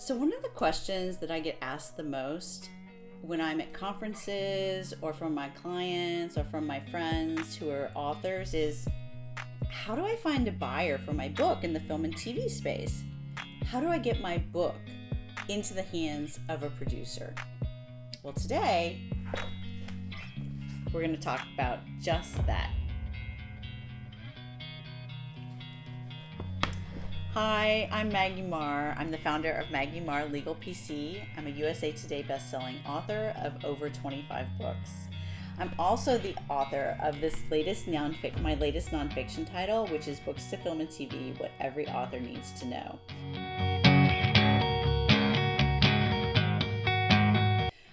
So one of the questions that I get asked the most when I'm at conferences or from my clients or from my friends who are authors is, how do I find a buyer for my book in the film and TV space? How do I get my book into the hands of a producer? Well, today we're going to talk about just that. Hi, I'm Maggie Marr. I'm the founder of Maggie Marr Legal PC. I'm a USA Today bestselling author of over 25 books. I'm also the author of my latest nonfiction title, which is Books to Film and TV, What Every Author Needs to Know.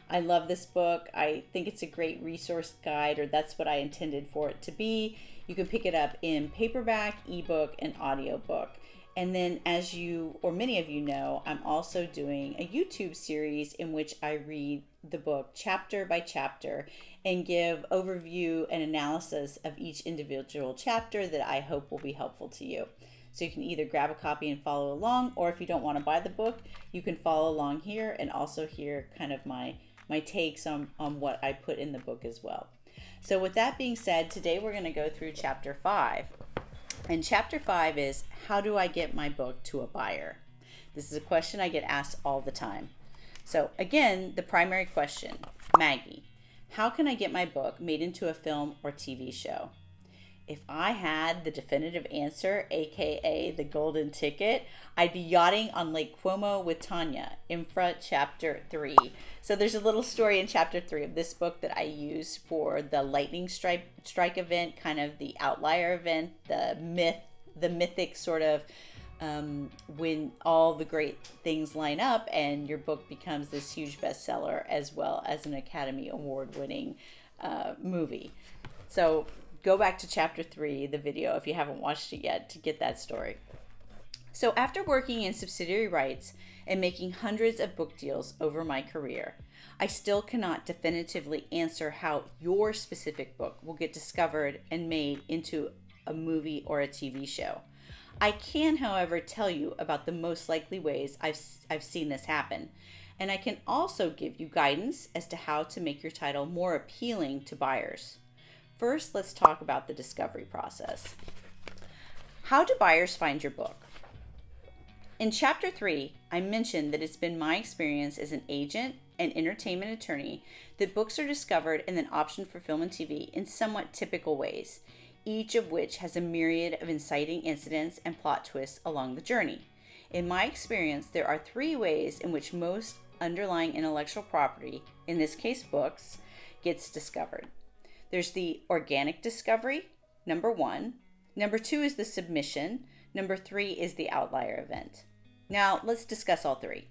I love this book. I think it's a great resource guide, or that's what I intended for it to be. You can pick it up in paperback, ebook, and audiobook. And then, as you, or many of you know, I'm also doing a YouTube series in which I read the book chapter by chapter and give overview and analysis of each individual chapter that I hope will be helpful to you. So you can either grab a copy and follow along, or if you don't want to buy the book, you can follow along here and also hear kind of my takes on what I put in the book as well. So with that being said, today we're going to go through chapter 5. And chapter 5 is, how do I get my book to a buyer? This is a question I get asked all the time. So again, the primary question, Maggie, how can I get my book made into a film or TV show? If I had the definitive answer, aka the golden ticket, I'd be yachting on Lake Como with Tanya in front chapter 3. So there's a little story in chapter 3 of this book that I use for the lightning strike event, kind of the outlier event, the mythic sort of when all the great things line up and your book becomes this huge bestseller as well as an Academy Award winning movie. So go back to chapter 3, the video, if you haven't watched it yet, to get that story. So after working in subsidiary rights and making hundreds of book deals over my career, I still cannot definitively answer how your specific book will get discovered and made into a movie or a TV show. I can, however, tell you about the most likely ways I've seen this happen. And I can also give you guidance as to how to make your title more appealing to buyers. First, let's talk about the discovery process. How do buyers find your book? In chapter 3, I mentioned that it's been my experience as an agent and entertainment attorney that books are discovered and then optioned for film and TV in somewhat typical ways, each of which has a myriad of inciting incidents and plot twists along the journey. In my experience, there are 3 ways in which most underlying intellectual property, in this case books, gets discovered. There's the organic discovery, number 1. Number 2 is the submission. Number 3 is the outlier event. Now, let's discuss all 3.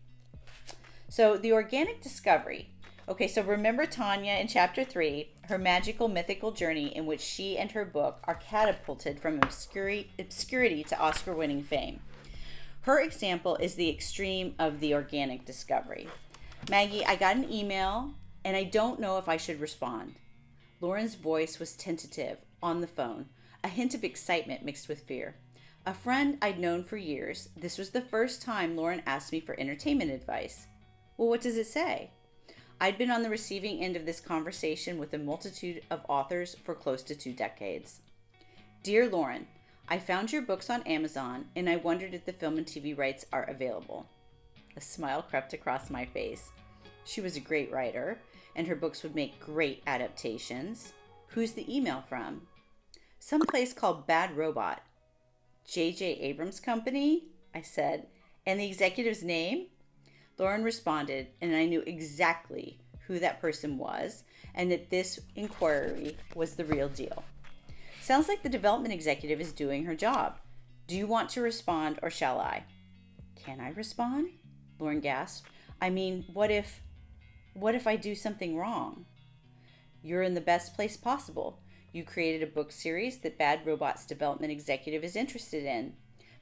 So the organic discovery. Okay, so remember Tanya in chapter 3, her magical mythical journey in which she and her book are catapulted from obscurity to Oscar-winning fame. Her example is the extreme of the organic discovery. Maggie, I got an email and I don't know if I should respond. Lauren's voice was tentative on the phone, a hint of excitement mixed with fear. A friend I'd known for years, this was the first time Lauren asked me for entertainment advice. Well, what does it say? I'd been on the receiving end of this conversation with a multitude of authors for close to 2 decades. Dear Lauren, I found your books on Amazon and I wondered if the film and TV rights are available. A smile crept across my face. She was a great writer, and her books would make great adaptations. Who's the email from? Some place called Bad Robot. J.J. Abrams Company? I said. And the executive's name? Lauren responded, and I knew exactly who that person was, and that this inquiry was the real deal. Sounds like the development executive is doing her job. Do you want to respond, or shall I? Can I respond? Lauren gasped. I mean, what if I do something wrong? You're in the best place possible. You created a book series that Bad Robot's development executive is interested in.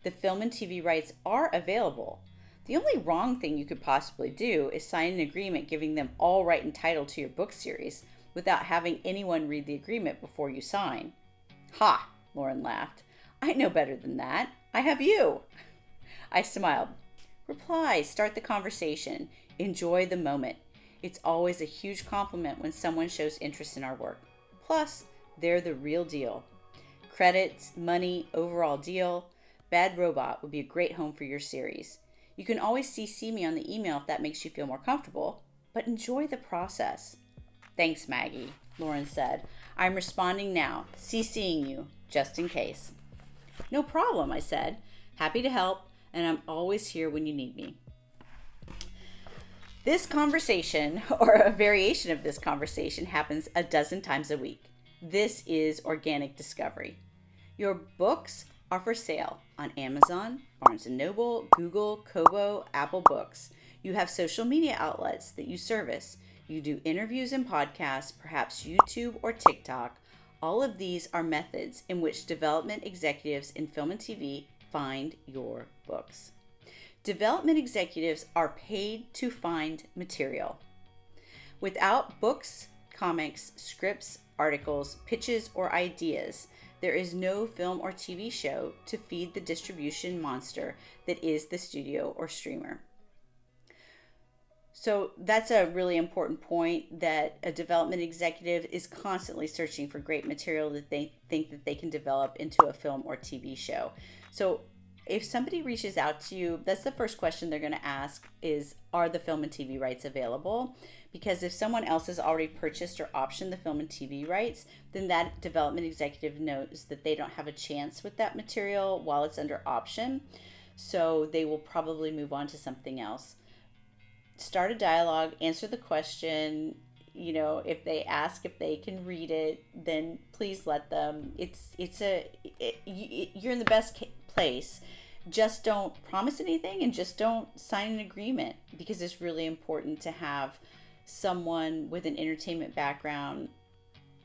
The film and TV rights are available. The only wrong thing you could possibly do is sign an agreement giving them all right and title to your book series without having anyone read the agreement before you sign. Ha, Lauren laughed. I know better than that. I have you. I smiled. Reply, start the conversation, enjoy the moment. It's always a huge compliment when someone shows interest in our work. Plus, they're the real deal. Credits, money, overall deal. Bad Robot would be a great home for your series. You can always CC me on the email if that makes you feel more comfortable, but enjoy the process. Thanks, Maggie, Lauren said. I'm responding now, CCing you, just in case. No problem, I said. Happy to help, and I'm always here when you need me. This conversation, or a variation of this conversation, happens a dozen times a week. This is organic discovery. Your books are for sale on Amazon, Barnes & Noble, Google, Kobo, Apple Books. You have social media outlets that you service. You do interviews and podcasts, perhaps YouTube or TikTok. All of these are methods in which development executives in film and TV find your books. Development executives are paid to find material. Without books, comics, scripts, articles, pitches, or ideas, there is no film or TV show to feed the distribution monster that is the studio or streamer. So that's a really important point, that a development executive is constantly searching for great material that they think that they can develop into a film or TV show. So if somebody reaches out to you, that's the first question they're going to ask is, are the film and TV rights available? Because if someone else has already purchased or optioned the film and TV rights, then that development executive knows that they don't have a chance with that material while it's under option. So they will probably move on to something else. Start a dialogue, answer the question. You know, if they ask if they can read it, then please let them. You're in the best place. Just don't promise anything and just don't sign an agreement, because it's really important to have someone with an entertainment background.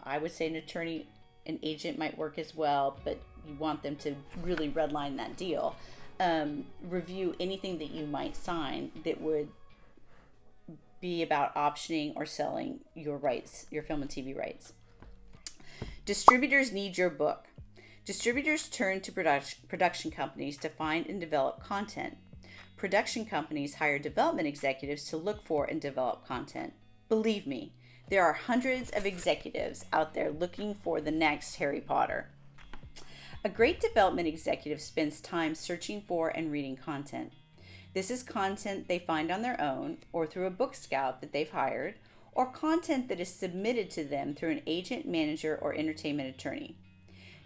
I would say an attorney, an agent might work as well, but you want them to really redline that deal. Review anything that you might sign that would be about optioning or selling your rights, your film and TV rights. Distributors need your book. Distributors turn to production companies to find and develop content. Production companies hire development executives to look for and develop content. Believe me, there are hundreds of executives out there looking for the next Harry Potter. A great development executive spends time searching for and reading content. This is content they find on their own or through a book scout that they've hired, or content that is submitted to them through an agent, manager, or entertainment attorney.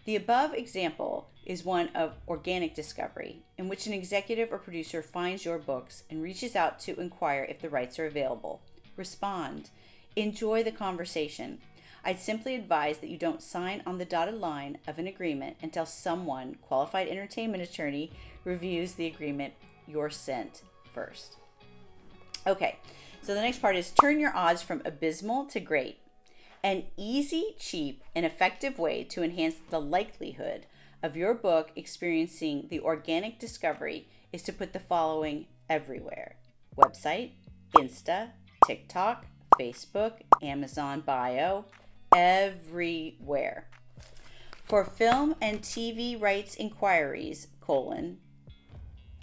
The above example is one of organic discovery, in which an executive or producer finds your books and reaches out to inquire if the rights are available. Respond. Enjoy the conversation. I'd simply advise that you don't sign on the dotted line of an agreement until someone, qualified entertainment attorney, reviews the agreement you're sent first. Okay, so the next part is turn your odds from abysmal to great. An easy, cheap, and effective way to enhance the likelihood of your book experiencing the organic discovery is to put the following everywhere: website, Insta, TikTok, Facebook, Amazon bio, everywhere. For film and TV rights inquiries,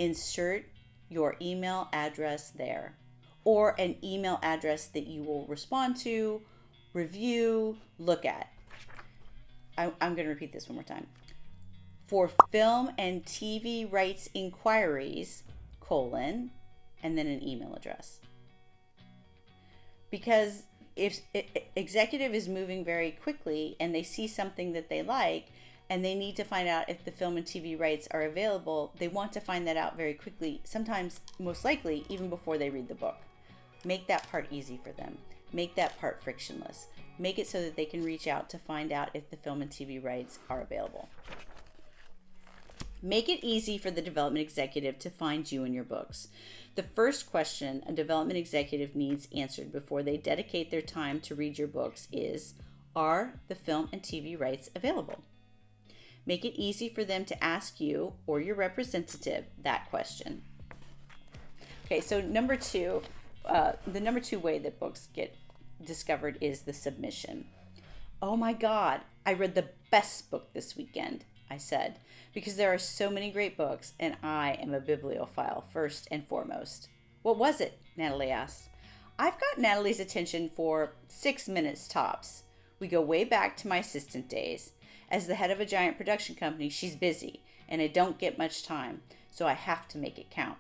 insert your email address there, or an email address that you will respond to, review, look at. I'm going to repeat this one more time. For film and TV rights inquiries, and then an email address. Because if executive is moving very quickly and they see something that they like and they need to find out if the film and TV rights are available, they want to find that out very quickly, sometimes most likely even before they read the book. Make that part easy for them. Make that part frictionless. Make it so that they can reach out to find out if the film and TV rights are available. Make it easy for the development executive to find you in your books. The first question a development executive needs answered before they dedicate their time to read your books is, are the film and TV rights available? Make it easy for them to ask you or your representative that question. Okay, so number two, the number two way that books get discovered is the submission. Oh my God, I read the best book this weekend. I said, because there are so many great books and I am a bibliophile first and foremost. What was it? Natalie asked. I've got Natalie's attention for 6 minutes tops. We go way back to my assistant days. As the head of a giant production company, she's busy, and I don't get much time, so I have to make it count.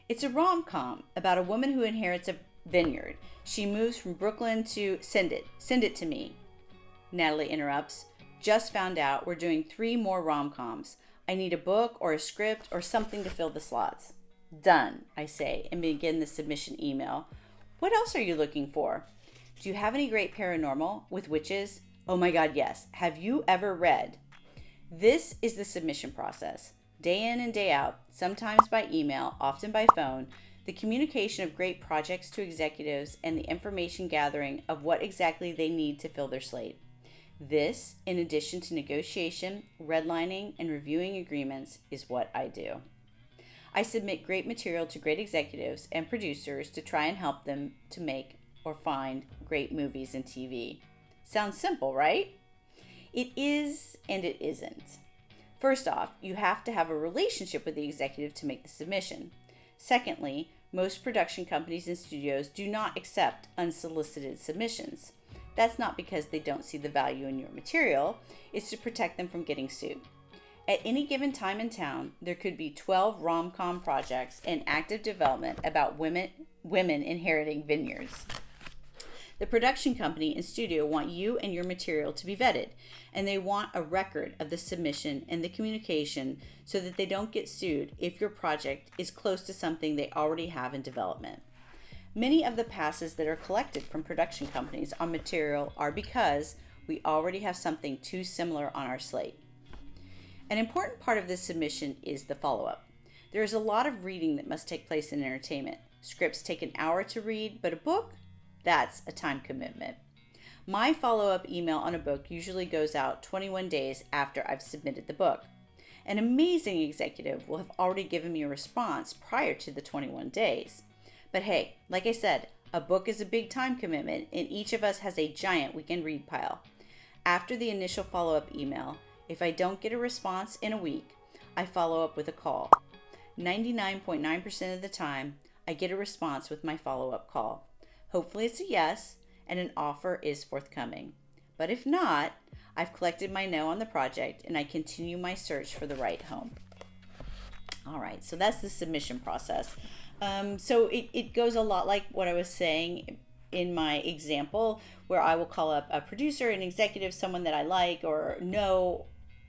It's a rom-com about a woman who inherits a vineyard. She moves from Brooklyn to... Send it to me. Natalie interrupts. Just found out we're doing 3 more rom-coms. I need a book or a script or something to fill the slots. Done, I say, and begin the submission email. What else are you looking for? Do you have any great paranormal with witches? Oh my God, yes. Have you ever read? This is the submission process. Day in and day out, sometimes by email, often by phone, the communication of great projects to executives and the information gathering of what exactly they need to fill their slate. This, in addition to negotiation, redlining, and reviewing agreements, is what I do. I submit great material to great executives and producers to try and help them to make or find great movies and TV. Sounds simple, right? It is and it isn't. First off, you have to have a relationship with the executive to make the submission. Secondly, most production companies and studios do not accept unsolicited submissions. That's not because they don't see the value in your material, it's to protect them from getting sued. At any given time in town, there could be 12 rom-com projects in active development about women inheriting vineyards. The production company and studio want you and your material to be vetted, and they want a record of the submission and the communication so that they don't get sued if your project is close to something they already have in development. Many of the passes that are collected from production companies on material are because we already have something too similar on our slate. An important part of this submission is the follow-up. There is a lot of reading that must take place in entertainment. Scripts take an hour to read, but a book? That's a time commitment. My follow-up email on a book usually goes out 21 days after I've submitted the book. An amazing executive will have already given me a response prior to the 21 days. But hey, like I said, a book is a big time commitment, and each of us has a giant weekend read pile. After the initial follow-up email, if I don't get a response in a week, I follow up with a call. 99.9% of the time, I get a response with my follow-up call. Hopefully it's a yes, and an offer is forthcoming. But if not, I've collected my no on the project, and I continue my search for the right home. All right, so that's the submission process. So it goes a lot like what I was saying in my example, where I will call up a producer, an executive, someone that I like or know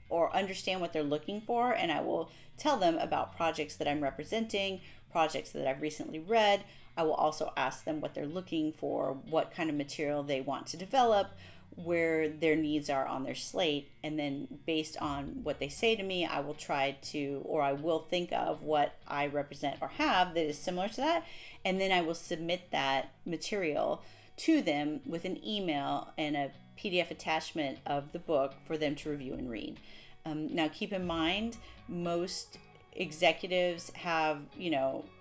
or understand what they're looking for, and I will tell them about projects that I'm representing, projects that I've recently read. I will also ask them what they're looking for, what kind of material they want to develop, where their needs are on their slate, and then based on what they say to me, I will try to, or I will think of what I represent or have that is similar to that, and then I will submit that material to them with an email and a PDF attachment of the book for them to review and read. Now keep in mind, most executives have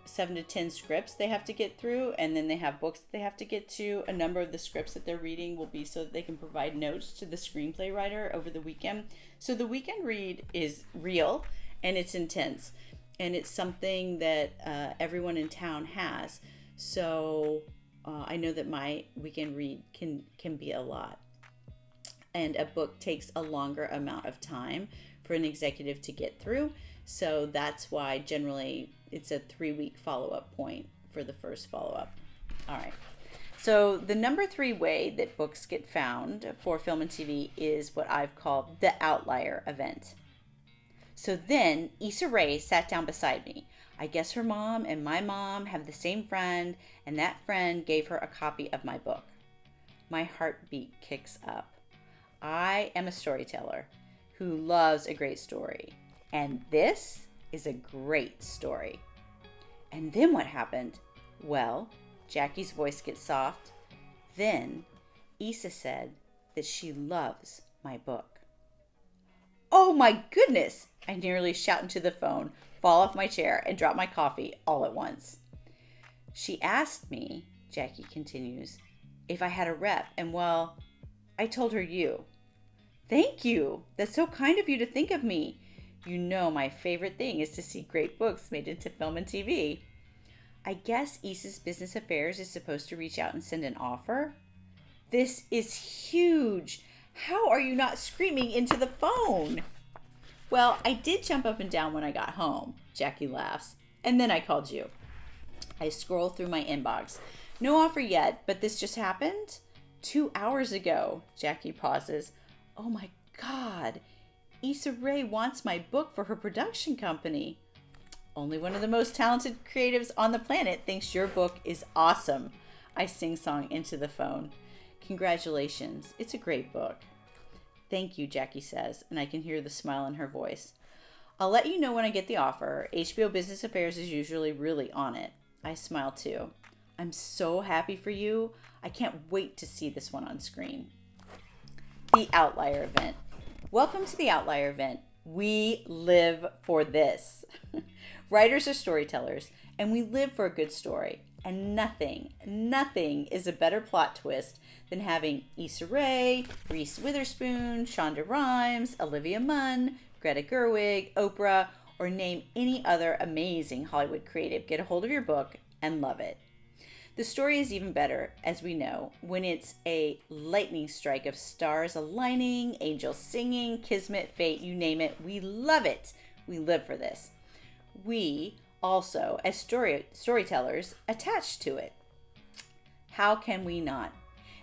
7 to 10 scripts they have to get through, and then they have books that they have to get to. A number of the scripts that they're reading will be so that they can provide notes to the screenplay writer over the weekend. So the weekend read is real and it's intense, and it's something that everyone in town has. So I know that my weekend read can be a lot, and a book takes a longer amount of time for an executive to get through. So that's why generally it's a 3-week follow-up point for the first follow-up. All right. So the number 3 way that books get found for film and TV is what I've called the outlier event. So then Issa Rae sat down beside me. I guess her mom and my mom have the same friend, and that friend gave her a copy of my book. My heartbeat kicks up. I am a storyteller who loves a great story. And this is a great story. And then what happened? Well, Jackie's voice gets soft. Then Issa said that she loves my book. Oh my goodness! I nearly shout into the phone, fall off my chair, and drop my coffee all at once. She asked me, Jackie continues, if I had a rep, and well, I told her you. Thank you. That's so kind of you to think of me. You know my favorite thing is to see great books made into film and TV. I guess Issa's Business Affairs is supposed to reach out and send an offer? This is huge. How are you not screaming into the phone? Well, I did jump up and down when I got home, Jackie laughs. And then I called you. I scroll through my inbox. No offer yet, but this just happened? 2 hours ago, Jackie pauses. Oh my God. Issa Rae wants my book for her production company. Only one of the most talented creatives on the planet thinks your book is awesome. I sing-song into the phone. Congratulations. It's a great book. Thank you, Jackie says, and I can hear the smile in her voice. I'll let you know when I get the offer. HBO Business Affairs is usually really on it. I smile too. I'm so happy for you. I can't wait to see this one on screen. The Outlier Event. Welcome to the Outlier Event. We live for this. Writers are storytellers, and we live for a good story. And nothing is a better plot twist than having Issa Rae, Reese Witherspoon, Shonda Rhimes, Olivia Munn, Greta Gerwig, Oprah, or name any other amazing Hollywood creative get a hold of your book and love it. The story is even better, as we know, when it's a lightning strike of stars aligning, angels singing, kismet, fate, you name it. We love it. We live for this. We also, as storytellers, attached to it. How can we not?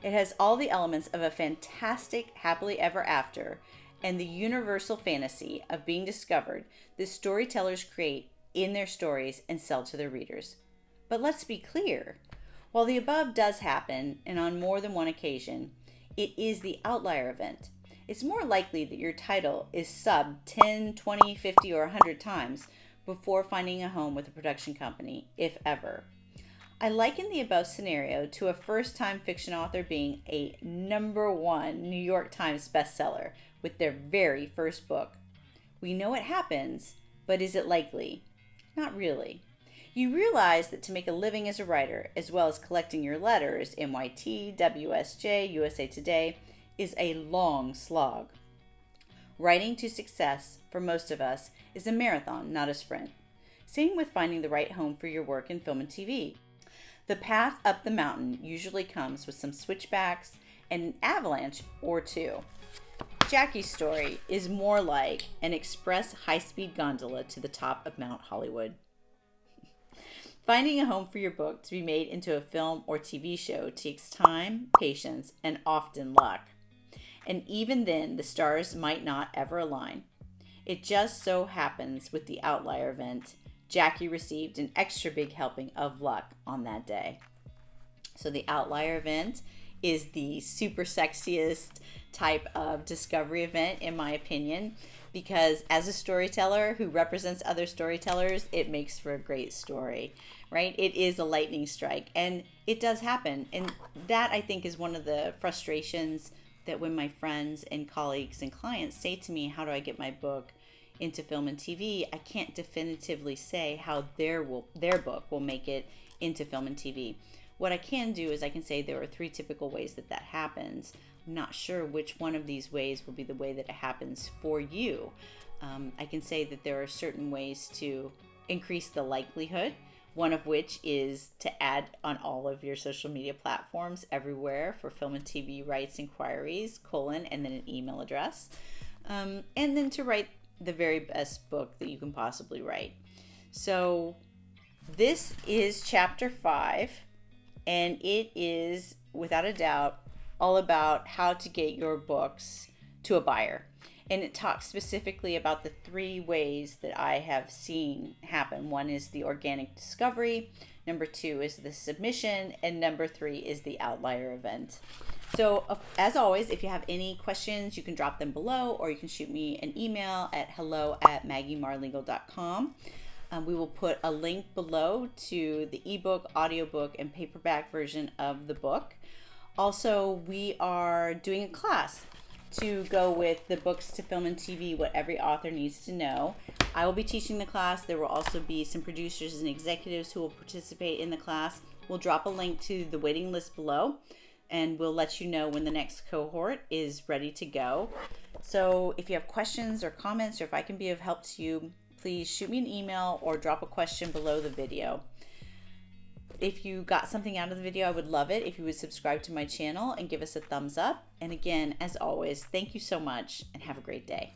It has all the elements of a fantastic happily ever after and the universal fantasy of being discovered that storytellers create in their stories and sell to their readers. But let's be clear. While the above does happen, and on more than one occasion, it is the outlier event. It's more likely that your title is subbed 10, 20, 50, or 100 times before finding a home with a production company, if ever. I liken the above scenario to a first-time fiction author being a #1 New York Times bestseller with their very first book. We know it happens, but is it likely? Not really. You realize that to make a living as a writer, as well as collecting your letters, NYT, WSJ, USA Today, is a long slog. Writing to success, for most of us, is a marathon, not a sprint. Same with finding the right home for your work in film and TV. The path up the mountain usually comes with some switchbacks and an avalanche or two. Jackie's story is more like an express high-speed gondola to the top of Mount Hollywood. Finding a home for your book to be made into a film or TV show takes time, patience, and often luck. And even then, the stars might not ever align. It just so happens with the outlier event, Jackie received an extra big helping of luck on that day. So the outlier event is the super sexiest type of discovery event, in my opinion, because as a storyteller who represents other storytellers, it makes for a great story, right? It is a lightning strike, and it does happen. And that, I think, is one of the frustrations that when my friends and colleagues and clients say to me, how do I get my book into film and TV? I can't definitively say how their book will make it into film and TV. What I can do is I can say there are 3 typical ways that happens. I'm not sure which one of these ways will be the way that it happens for you. I can say that there are certain ways to increase the likelihood, one of which is to add on all of your social media platforms everywhere for film and TV rights inquiries, and then an email address, and then to write the very best book that you can possibly write. So this is chapter 5, and it is, without a doubt, all about how to get your books to a buyer. And it talks specifically about the 3 ways that I have seen happen. 1 is the organic discovery, number 2 is the submission, and number 3 is the outlier event. So as always, if you have any questions, you can drop them below, or you can shoot me an email at hello@maggiemarrlegal.com. We will put a link below to the ebook, audiobook, and paperback version of the book. Also, we are doing a class to go with the books to film and TV, what every author needs to know. I will be teaching the class. There will also be some producers and executives who will participate in the class. We'll drop a link to the waiting list below, and we'll let you know when the next cohort is ready to go. So if you have questions or comments, or if I can be of help to you, please shoot me an email or drop a question below the video. If you got something out of the video, I would love it if you would subscribe to my channel and give us a thumbs up. And again, as always, thank you so much and have a great day.